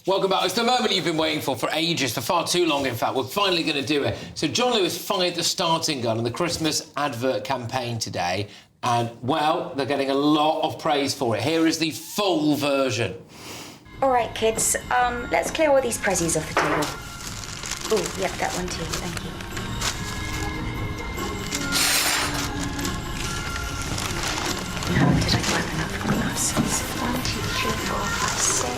Welcome back. It's the moment you've been waiting for ages, for far too long, in fact. We're finally going to do it. So John Lewis fired the starting gun on the Christmas advert campaign today, and, well, they're getting a lot of praise for it. Here is the full version. All right, kids, let's clear all these prezzies off the table. Oh, yep, that one too, thank you. How did I grab enough glasses? 1, 2, 3, 4, 5, 6.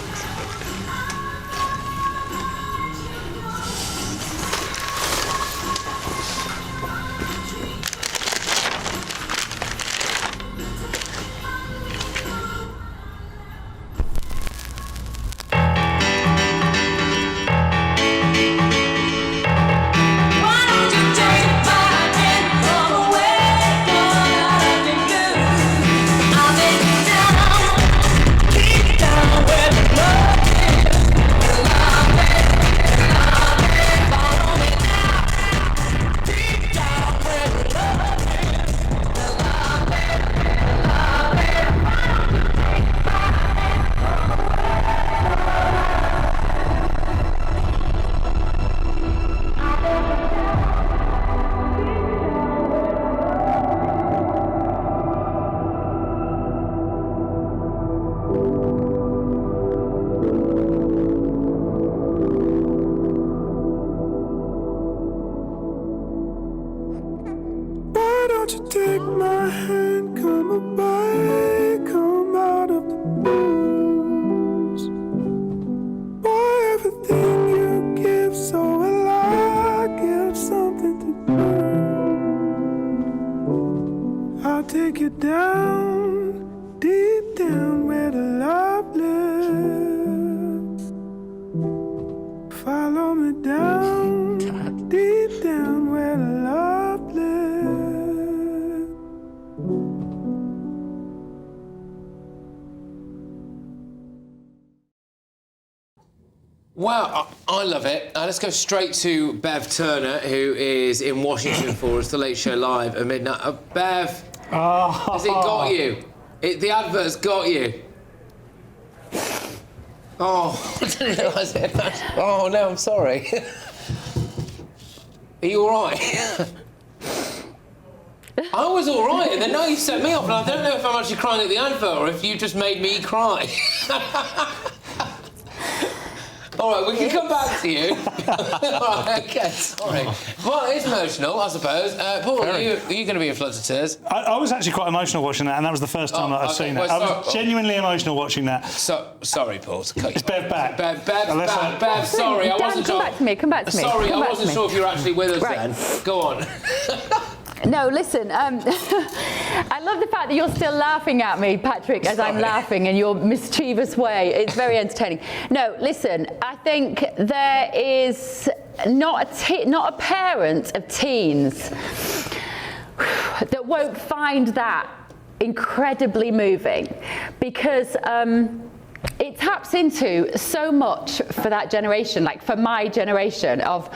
Won't you take my hand, come away, come out of the blues. Boy, everything you give, so will I give something to do. I'll take you down, deep down where the love lives. Follow me down, deep down where the love lives. Wow, I love it. Let's go straight to Bev Turner, who is in Washington for us, The Late Show Live at midnight. Bev, has it got you? The advert's got you. Oh, I didn't realise it. Oh, no, I'm sorry. Are you all right? I was all right, and then now you've set me off, and I don't know if I'm actually crying at the advert or if you just made me cry. All right, we can come back to you. All right, OK, sorry. Well, it's emotional, I suppose. Paul, are you going to be a flood of tears? I was actually quite emotional watching that, and that was the first time that I've seen it. I was genuinely emotional watching that. Sorry, Paul, to cut you. It's Bev back. Bev, sorry, I wasn't sure. Come back to me. Sorry, I wasn't sure if you were actually with us then. Go on. No, listen, I love the fact that you're still laughing at me, Patrick, as I'm laughing in your mischievous way. It's very entertaining. No, listen, I think there is not a parent of teens that won't find that incredibly moving, because it taps into so much for that generation, like for my generation, of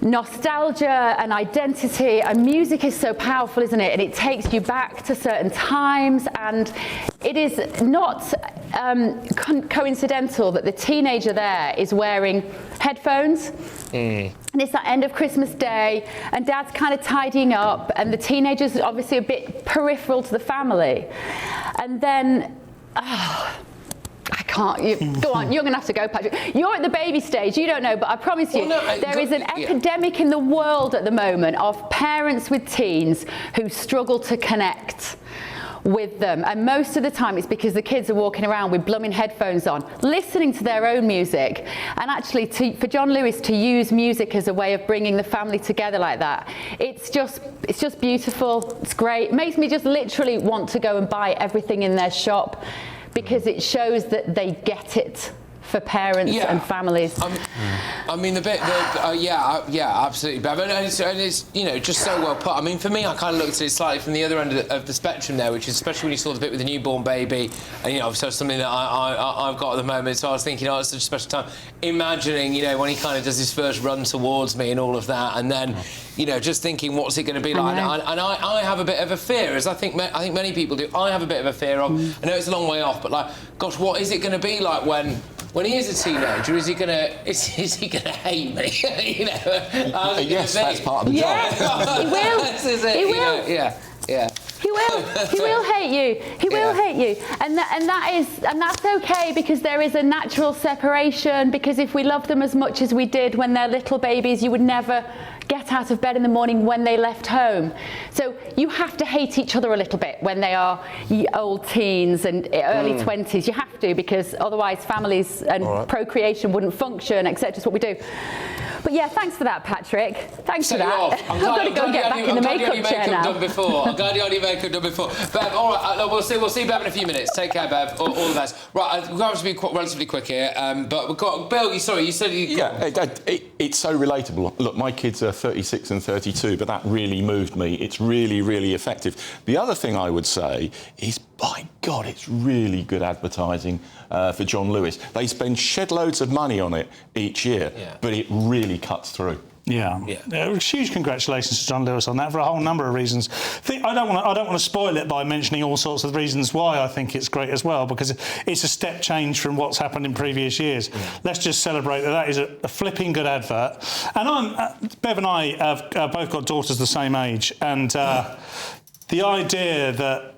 nostalgia and identity, and music is so powerful, isn't it? And it takes you back to certain times, and it is not coincidental that the teenager there is wearing headphones. And it's that end of Christmas Day, and Dad's kind of tidying up, and the teenager's obviously a bit peripheral to the family. And then, I can't. Go on, you're going to have to go, Patrick. You're at the baby stage, you don't know, but I promise you, there is an epidemic in the world at the moment of parents with teens who struggle to connect with them. And most of the time it's because the kids are walking around with blooming headphones on, listening to their own music. And actually, for John Lewis to use music as a way of bringing the family together like that, it's just beautiful. It's great. It makes me just literally want to go and buy everything in their shop, because it shows that they get it for parents and families. I mean, absolutely, Bev. And it's, you know, just so well put. I mean, for me, I kind of looked at it slightly from the other end of the spectrum there, which is especially when you saw the bit with the newborn baby, and, you know, so something that I've got at the moment. So I was thinking, oh, it's such a special time. Imagining, you know, when he kind of does his first run towards me and all of that, and then, you know, just thinking, what's it going to be like? And I have a bit of a fear, as I think many people do. I have a bit of a fear of. I know it's a long way off, but like, gosh, what is it going to be like when when he is a teenager, is he gonna hate me? You know, yes, that's part of the job. He will. He will. Yeah. He will. He will hate you. He will hate you, and that's okay, because there is a natural separation. Because if we love them as much as we did when they're little babies, you would never get out of bed in the morning when they left home. So you have to hate each other a little bit when they are old teens and early 20s. You have to, because otherwise families and procreation wouldn't function, etc. It's what we do. But yeah, thanks for that, Patrick. Thanks for that. I've got to go and get back in the makeup chair now. I'm glad you had your makeup done before. Bev, all right, we'll see Bev in a few minutes. Take care, Bev. All the best. Right, we're going to be relatively quick here, but we've got Bill. You said you. Yeah, it's so relatable. Look, my kids are 36 and 32, but that really moved me. It's really, really effective. The other thing I would say is, by God, it's really good advertising for John Lewis. They spend shed loads of money on it each year, but it really cuts through. Yeah. Huge congratulations to John Lewis on that for a whole number of reasons. I don't want to spoil it by mentioning all sorts of reasons why I think it's great as well, because it's a step change from what's happened in previous years. Let's just celebrate that is a flipping good advert. And Bev and I have both got daughters the same age, and the idea that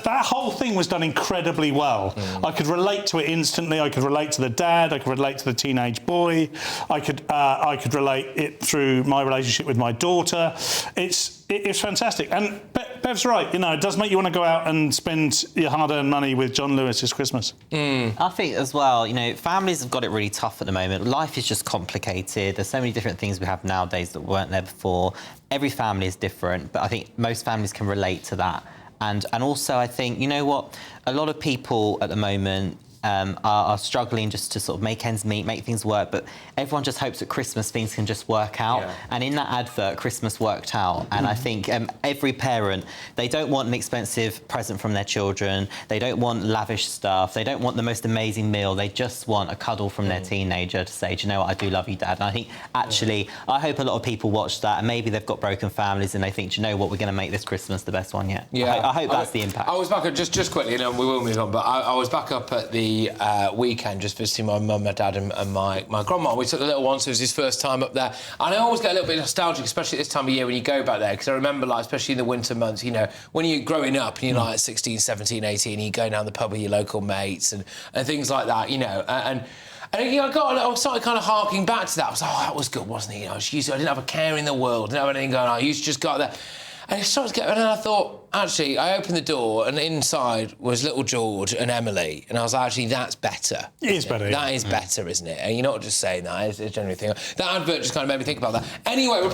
whole thing was done incredibly well. I could relate to it instantly. I could relate to the dad. I could relate to the teenage boy. I could relate it through my relationship with my daughter. It's fantastic. And Bev's right. You know, it does make you want to go out and spend your hard-earned money with John Lewis this Christmas. I think as well, you know, families have got it really tough at the moment. Life is just complicated. There's so many different things we have nowadays that weren't there before. Every family is different, but I think most families can relate to that. And also, I think, you know what, a lot of people at the moment are struggling just to sort of make ends meet, make things work, but everyone just hopes at Christmas things can just work out. And in that advert, Christmas worked out. And I think every parent, they don't want an expensive present from their children. They don't want lavish stuff. They don't want the most amazing meal. They just want a cuddle from their teenager to say, do you know what, I do love you, Dad. And I think, actually, I hope a lot of people watch that, and maybe they've got broken families and they think, do you know what, we're going to make this Christmas the best one yet. I hope that's the impact. I was back up, just quickly, and we will move on, but I was back up at the weekend just visiting my mum, my dad and my grandma. We took the little one, so it was his first time up there. And I always get a little bit nostalgic, especially at this time of year when you go back there, because I remember, like, especially in the winter months, you know, when you're growing up and you're like 16, 17, 18, and you go down the pub with your local mates and things like that, you know, and you know, I started kind of harking back to that. I was like, oh, that was good, wasn't it? You know, I didn't have a care in the world, didn't have anything going on. I used to just go there. And it started to get, and then I thought, actually, I opened the door, and inside was little George and Emily, and I was like, actually, that's better. It is better. That is better, isn't it? And you're not just saying that, it's a genuine thing. That advert just kind of made me think about that. Anyway, we're